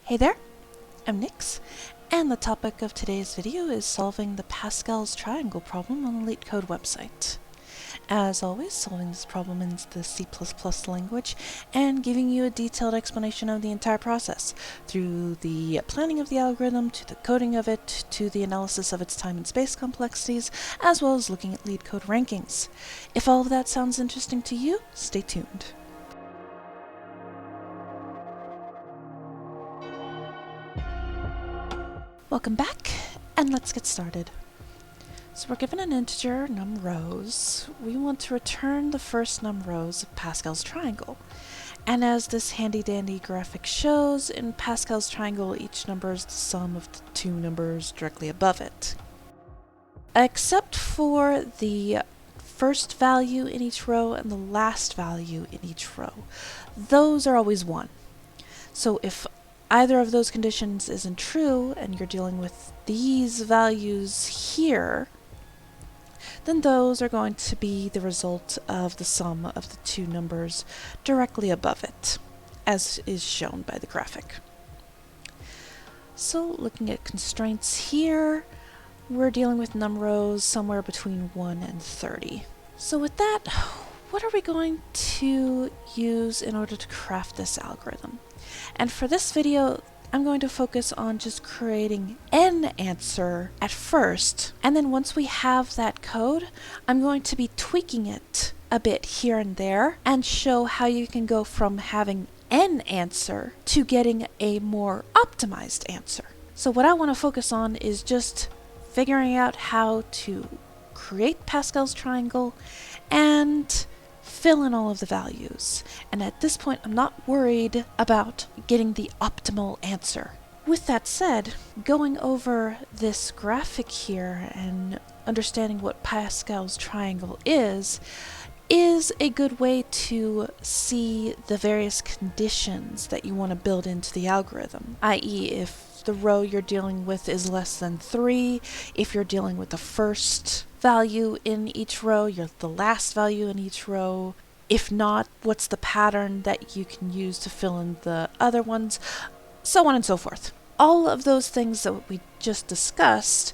Hey there, I'm Nix, and the topic of today's video is solving the Pascal's triangle problem on the LeetCode website. As always, solving this problem in the C++ language and giving you a detailed explanation of the entire process, through the planning of the algorithm, to the coding of it, to the analysis of its time and space complexities, as well as looking at LeetCode rankings. If all of that sounds interesting to you, stay tuned. Welcome back, and let's get started. So we're given an integer, num rows. We want to return the first num rows of Pascal's triangle. And as this handy-dandy graphic shows, in Pascal's triangle, each number is the sum of the two numbers directly above it. Except for the first value in each row and the last value in each row. Those are always 1. So if either of those conditions isn't true, and you're dealing with these values here, then those are going to be the result of the sum of the two numbers directly above it, as is shown by the graphic. So looking at constraints here, we're dealing with num rows somewhere between 1 and 30. So with that, what are we going to use in order to craft this algorithm? And for this video, I'm going to focus on just creating an answer at first, and then once we have that code, I'm going to be tweaking it a bit here and there and show how you can go from having an answer to getting a more optimized answer. So what I want to focus on is just figuring out how to create Pascal's triangle and fill in all of the values. And at this point, I'm not worried about getting the optimal answer. With that said, going over this graphic here and understanding what Pascal's triangle is a good way to see the various conditions that you want to build into the algorithm, i.e. if the row you're dealing with is less than 3, if you're dealing with the first value in each row, the last value in each row. If not, what's the pattern that you can use to fill in the other ones, so on and so forth. All of those things that we just discussed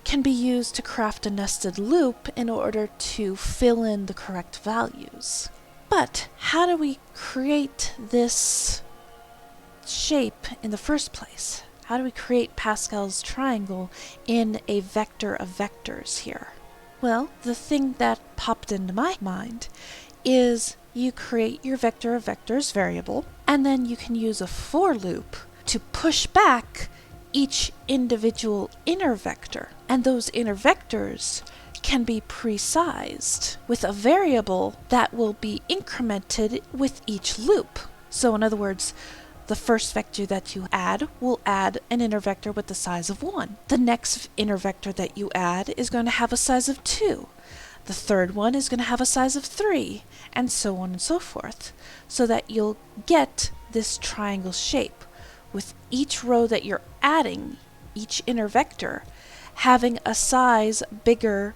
can be used to craft a nested loop in order to fill in the correct values. But how do we create this shape in the first place? How do we create Pascal's triangle in a vector of vectors here? Well, the thing that popped into my mind is you create your vector of vectors variable, and then you can use a for loop to push back each individual inner vector. And those inner vectors can be pre-sized with a variable that will be incremented with each loop. So in other words, the first vector that you add will add an inner vector with the size of 1. The next inner vector that you add is going to have a size of 2. The third one is going to have a size of 3, and so on and so forth, so that you'll get this triangle shape, with each row that you're adding, each inner vector, having a size bigger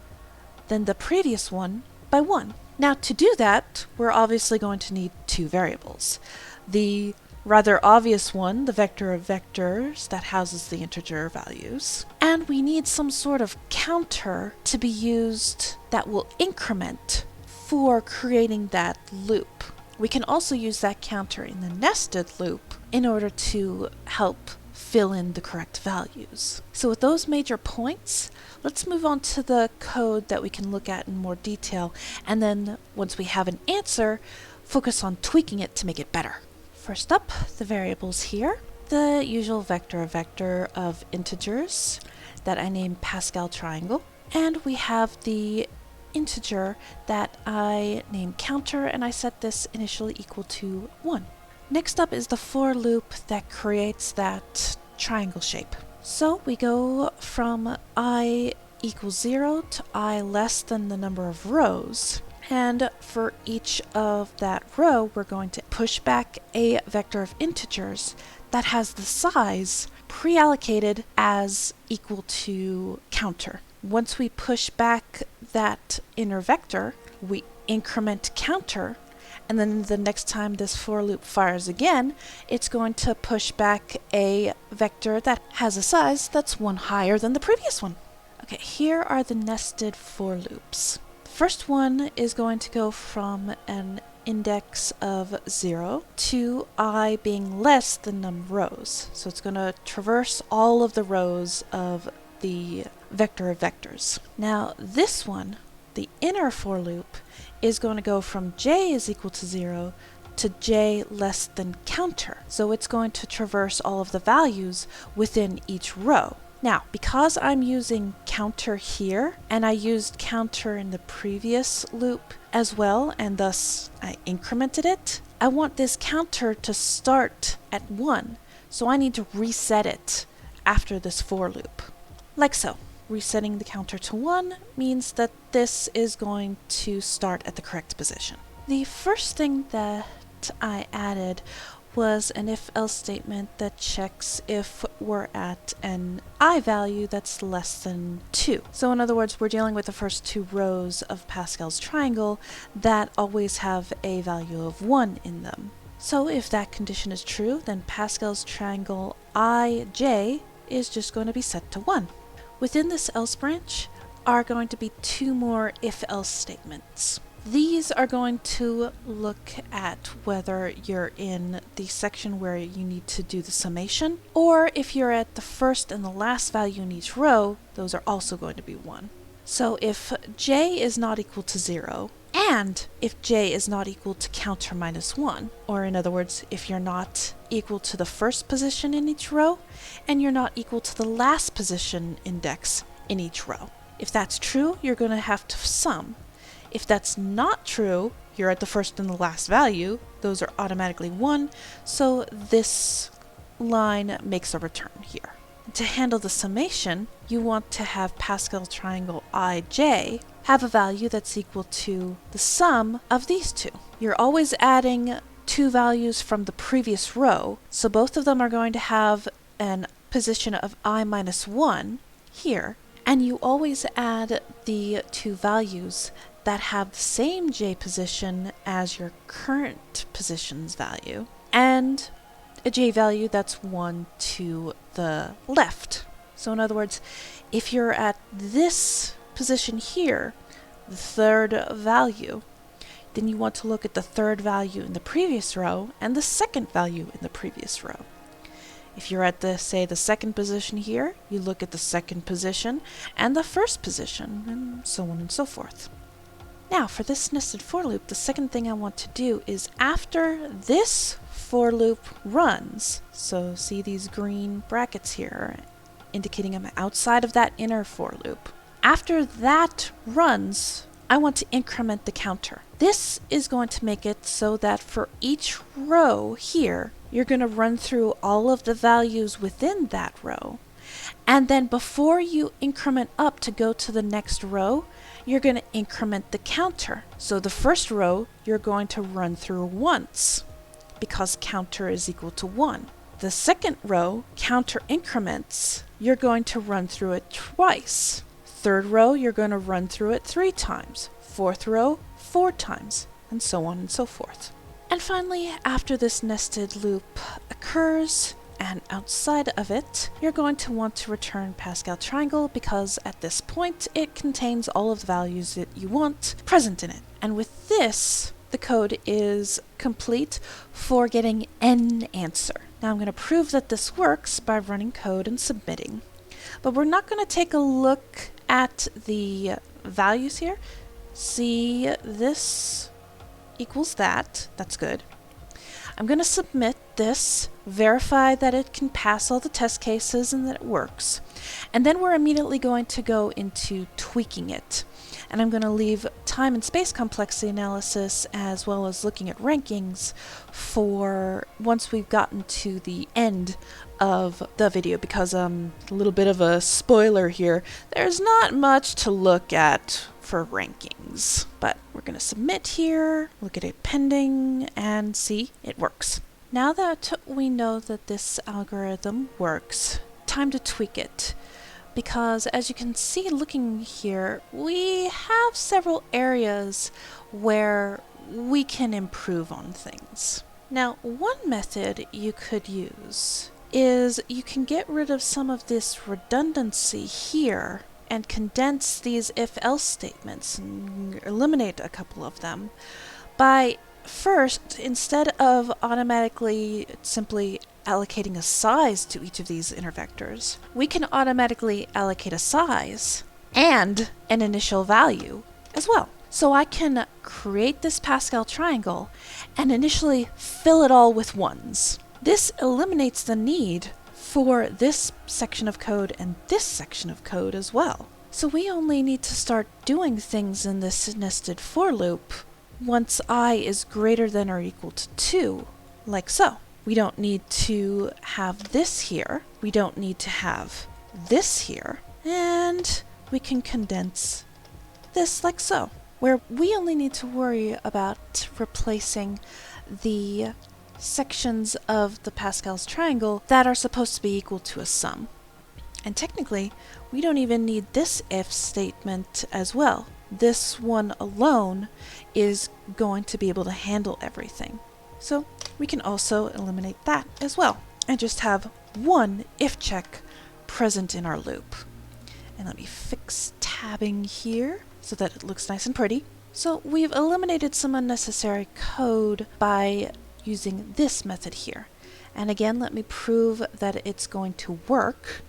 than the previous one by 1. Now to do that, we're obviously going to need two variables. The rather obvious one, the vector of vectors that houses the integer values. And we need some sort of counter to be used that will increment for creating that loop. We can also use that counter in the nested loop in order to help fill in the correct values. So with those major points, let's move on to the code that we can look at in more detail, and then once we have an answer, focus on tweaking it to make it better. First up, the variables here. The usual vector of integers that I named Pascal triangle. And we have the integer that I named counter, and I set this initially equal to 1. Next up is the for loop that creates that triangle shape. So we go from I equals 0 to I less than the number of rows. And for each of that row, we're going to push back a vector of integers that has the size pre-allocated as equal to counter. Once we push back that inner vector, we increment counter, And then the next time this for loop fires again, it's going to push back a vector that has a size that's one higher than the previous one. Okay, here are the nested for loops. The first one is going to go from an index of 0 to I being less than num rows. So it's going to traverse all of the rows of the vector of vectors. Now this one, the inner for loop, is going to go from j is equal to 0 to j less than counter. So it's going to traverse all of the values within each row. Now, because I'm using counter here, and I used counter in the previous loop as well, and thus I incremented it, I want this counter to start at 1, so I need to reset it after this for loop. Like so. Resetting the counter to 1 means that this is going to start at the correct position. The first thing that I added was an if-else statement that checks if we're at an I value that's less than 2. So in other words, we're dealing with the first two rows of Pascal's triangle that always have a value of 1 in them. So if that condition is true, then Pascal's triangle IJ is just going to be set to 1. Within this else branch are going to be two more if-else statements. These are going to look at whether you're in the section where you need to do the summation, or if you're at the first and the last value in each row, those are also going to be 1. So if j is not equal to 0, and if j is not equal to counter minus 1, or in other words, if you're not equal to the first position in each row, and you're not equal to the last position index in each row. If that's true, you're going to have to sum. If that's not true, you're at the first and the last value, those are automatically 1, so this line makes a return here. To handle the summation, you want to have Pascal triangle IJ have a value that's equal to the sum of these two. You're always adding two values from the previous row, so both of them are going to have an position of I minus 1 here, and you always add the two values that have the same j position as your current position's value, and a j value that's 1 to the left. So in other words, if you're at this position here, the third value, then you want to look at the third value in the previous row and the second value in the previous row. If you're at the, say, the second position here, you look at the second position and the first position, and so on and so forth. Now, for this nested for loop, the second thing I want to do is after this for loop runs, so see these green brackets here indicating I'm outside of that inner for loop. After that runs, I want to increment the counter. This is going to make it so that for each row here, you're going to run through all of the values within that row. And then before you increment up to go to the next row, you're going to increment the counter. So the first row, you're going to run through once, because counter is equal to 1. The second row, counter increments, you're going to run through it twice. Third row, you're going to run through it 3 times. Fourth row, 4 times, and so on and so forth. And finally, after this nested loop occurs, and outside of it, you're going to want to return Pascal triangle because at this point, it contains all of the values that you want present in it. And with this, the code is complete for getting n answer. Now I'm going to prove that this works by running code and submitting. But we're not going to take a look at the values here. See, this equals that. That's good. I'm going to submit this, verify that it can pass all the test cases and that it works. And then we're immediately going to go into tweaking it. And I'm going to leave time and space complexity analysis as well as looking at rankings for once we've gotten to the end of the video, because a little bit of a spoiler here, there's not much to look at for rankings. But we're going to submit here, look at it pending, and see it works. Now that we know that this algorithm works, time to tweak it. Because as you can see looking here, we have several areas where we can improve on things. Now, one method you could use is you can get rid of some of this redundancy here and condense these if-else statements and eliminate a couple of them by first, instead of automatically simply allocating a size to each of these inner vectors, we can automatically allocate a size and an initial value as well. So I can create this Pascal triangle and initially fill it all with ones. This eliminates the need for this section of code and this section of code as well. So we only need to start doing things in this nested for loop once I is greater than or equal to 2, like so. We don't need to have this here, we don't need to have this here, and we can condense this like so, where we only need to worry about replacing the sections of the Pascal's triangle that are supposed to be equal to a sum. And technically, we don't even need this if statement as well. This one alone is going to be able to handle everything. So we can also eliminate that as well and just have one if check present in our loop. And let me fix tabbing here so that it looks nice and pretty. So we've eliminated some unnecessary code by using this method here. And again, let me prove that it's going to work.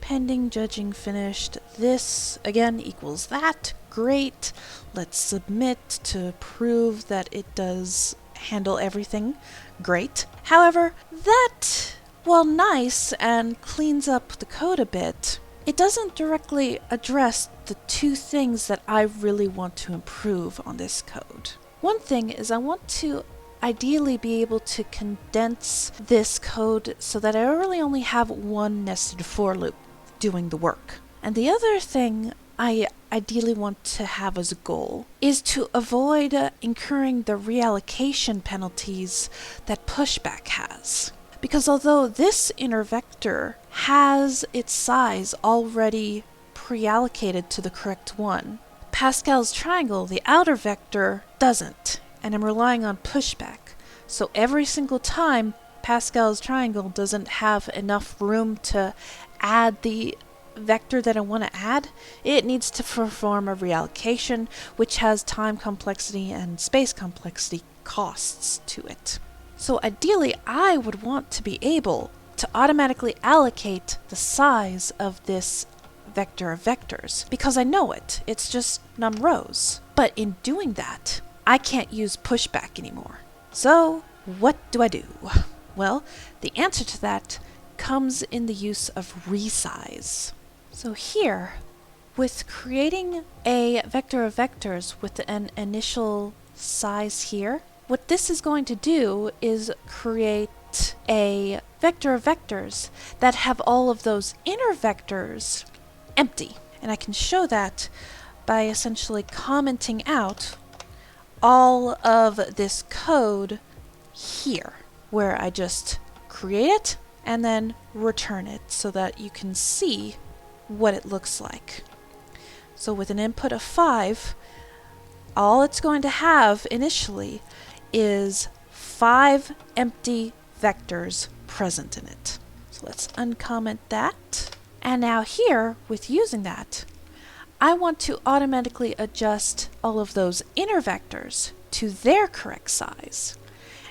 Pending judging finished. This again equals that. Great. Let's submit to prove that it does handle everything. Great. However, that, while nice and cleans up the code a bit, it doesn't directly address the two things that I really want to improve on this code. One thing is I want to ideally be able to condense this code so that I really only have one nested for loop doing the work. And the other thing I ideally want to have as a goal is to avoid incurring the reallocation penalties that pushback has. Because although this inner vector has its size already pre-allocated to the correct one, Pascal's triangle, the outer vector, doesn't. And I'm relying on pushback. So every single time Pascal's triangle doesn't have enough room to add the vector that I want to add, it needs to perform a reallocation, which has time complexity and space complexity costs to it. So ideally, I would want to be able to automatically allocate the size of this vector of vectors, because I know it. It's just num rows. But in doing that, I can't use pushback anymore. So what do? Well, the answer to that comes in the use of resize. So here, with creating a vector of vectors with an initial size here, what this is going to do is create a vector of vectors that have all of those inner vectors empty. And I can show that by essentially commenting out all of this code here, where I just create it and then return it so that you can see what it looks like. So with an input of 5, all it's going to have initially is 5 empty vectors present in it. So let's uncomment that. And now here, with using that, I want to automatically adjust all of those inner vectors to their correct size.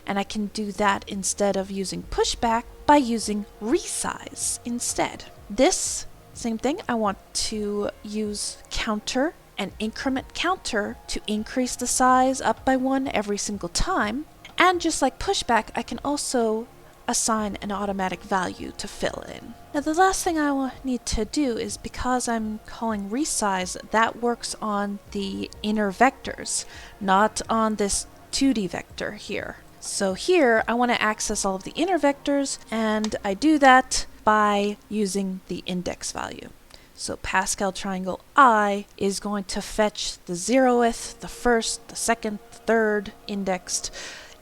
And I can do that instead of using pushback by using resize instead. This same thing, I want to use counter and increment counter to increase the size up by 1 every single time. And just like pushback, I can also assign an automatic value to fill in. Now the last thing I will need to do is, because I'm calling resize, that works on the inner vectors, not on this 2D vector here. So here I want to access all of the inner vectors, and I do that by using the index value. So Pascal triangle I is going to fetch the 0th, the 1st, the 2nd, the 3rd indexed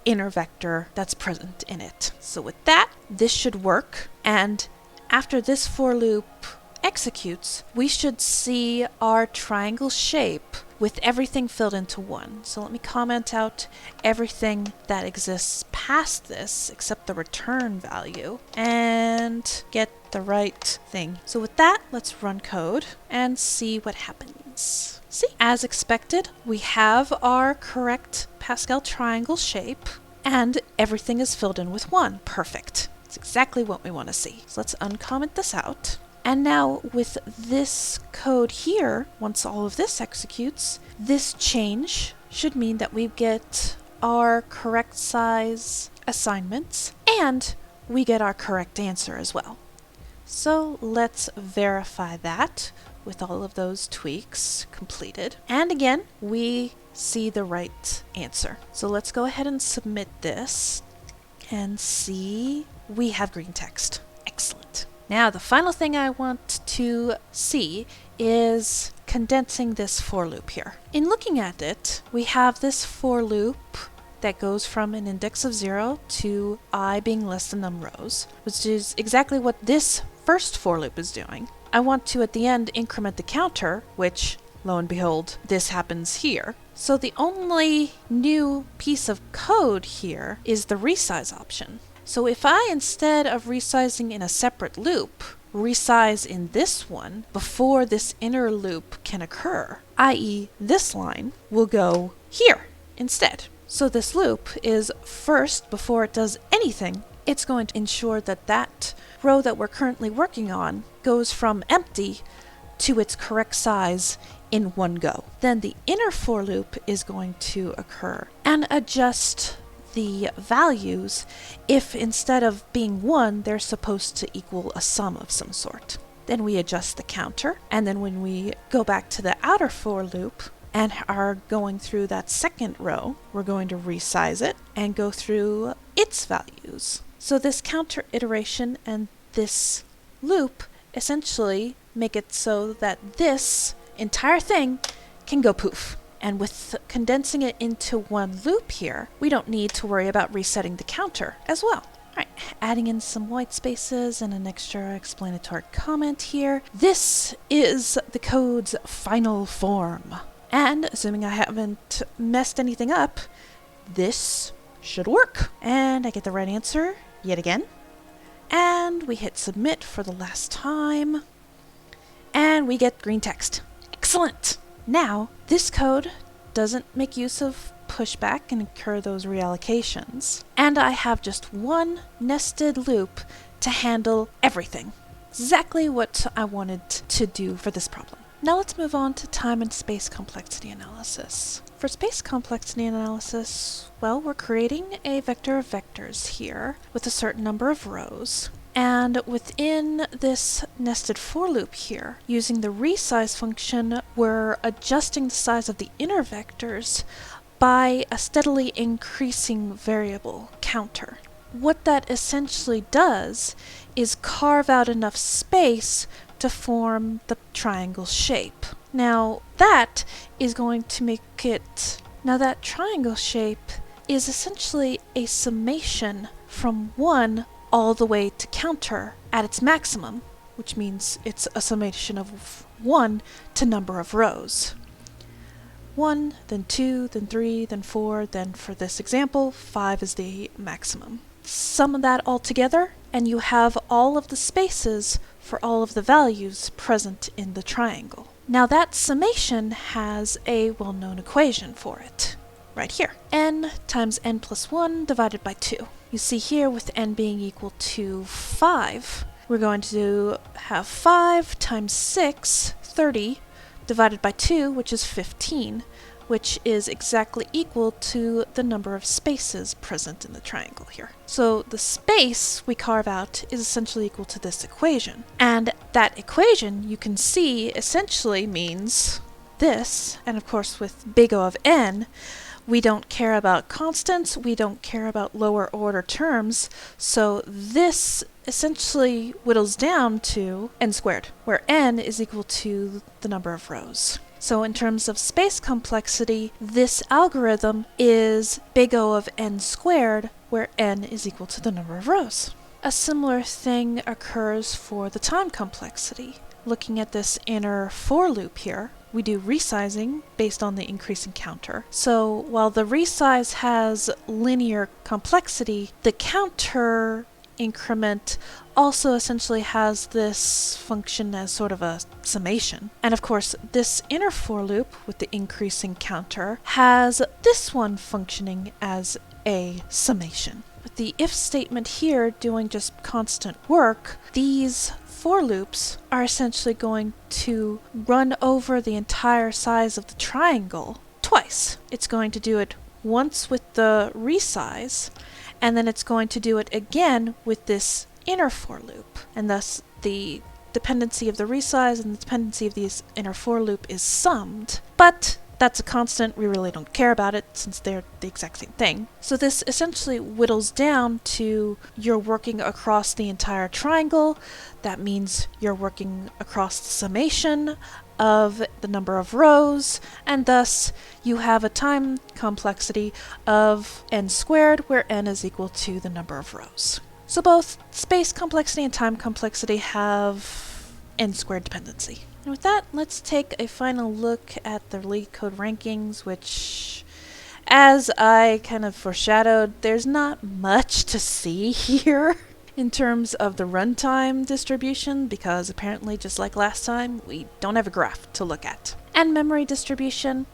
inner vector that's present in it. So with that, this should work, and after this for loop executes, we should see our triangle shape with everything filled into 1. So let me comment out everything that exists past this except the return value and get the right thing. So with that, let's run code and see what happens. See, as expected, we have our correct Pascal triangle shape and everything is filled in with 1. Perfect. It's exactly what we want to see. So let's uncomment this out. And now with this code here, once all of this executes, this change should mean that we get our correct size assignments and we get our correct answer as well. So let's verify that with all of those tweaks completed. And again, we see the right answer. So let's go ahead and submit this and see we have green text. Excellent. Now, the final thing I want to see is condensing this for loop here. In looking at it, we have this for loop that goes from an index of 0 to I being less than num rows, which is exactly what this first for loop is doing. I want to, at the end, increment the counter, which, lo and behold, this happens here. So the only new piece of code here is the resize option. So if I, instead of resizing in a separate loop, resize in this one before this inner loop can occur, i.e. this line will go here instead. So this loop is first, before it does anything, it's going to ensure that that row that we're currently working on goes from empty to its correct size in one go. Then the inner for loop is going to occur and adjust the values if instead of being 1, they're supposed to equal a sum of some sort. Then we adjust the counter, and then when we go back to the outer for loop and are going through that second row, we're going to resize it and go through its values. So this counter iteration and this loop essentially make it so that this entire thing can go poof. And with condensing it into one loop here, we don't need to worry about resetting the counter as well. Alright, adding in some white spaces and an extra explanatory comment here. This is the code's final form. And assuming I haven't messed anything up, this should work. And I get the right answer yet again. And we hit submit for the last time. And we get green text. Excellent! Now, this code doesn't make use of pushback and incur those reallocations. And I have just one nested loop to handle everything. Exactly what I wanted to do for this problem. Now let's move on to time and space complexity analysis. For space complexity analysis, well, we're creating a vector of vectors here with a certain number of rows. And within this nested for loop here, using the resize function, we're adjusting the size of the inner vectors by a steadily increasing variable counter. What that essentially does is carve out enough space to form the triangle shape. Now that is going to make it... Now that triangle shape is essentially a summation from 1 all the way to counter at its maximum, which means it's a summation of 1 to number of rows. 1, then 2, then 3, then 4, then for this example, 5 is the maximum. Sum of that all together, and you have all of the spaces for all of the values present in the triangle. Now that summation has a well-known equation for it, right here. N times n plus 1 divided by 2. You see here with n being equal to 5, we're going to have 5 times 6, 30, divided by 2, which is 15, which is exactly equal to the number of spaces present in the triangle here. So the space we carve out is essentially equal to this equation. And that equation, you can see, essentially means this, and of course with big O of n, we don't care about constants, we don't care about lower order terms, so this essentially whittles down to n squared, where n is equal to the number of rows. So in terms of space complexity, this algorithm is big O of n squared, where n is equal to the number of rows. A similar thing occurs for the time complexity. looking at this inner for loop here, we do resizing based on the increasing counter. So while the resize has linear complexity, the counter increment also essentially has this function as sort of a summation. And of course, this inner for loop with the increasing counter has this one functioning as a summation. With the if statement here doing just constant work, these for loops are essentially going to run over the entire size of the triangle twice. It's going to do it once with the resize, and then it's going to do it again with this inner for loop. And thus the dependency of the resize and the dependency of this inner for loop is summed. But that's a constant, we really don't care about it since they're the exact same thing. So this essentially whittles down to you're working across the entire triangle. That means you're working across the summation of the number of rows, and thus you have a time complexity of n squared, where n is equal to the number of rows. So both space complexity and time complexity have n squared dependency. And with that, let's take a final look at the LeetCode rankings, which, as I kind of foreshadowed, there's not much to see here in terms of the runtime distribution, because apparently, just like last time, we don't have a graph to look at. And memory distribution,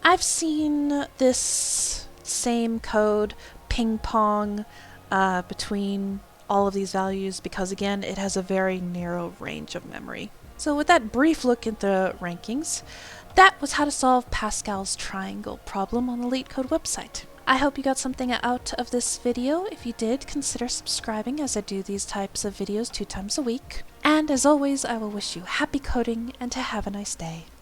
I've seen this same code ping-pong between all of these values because, again, it has a very narrow range of memory. So with that brief look at the rankings, that was how to solve Pascal's triangle problem on the LeetCode website. I hope you got something out of this video. If you did, consider subscribing, as I do these types of videos 2 times a week. And as always, I will wish you happy coding and to have a nice day.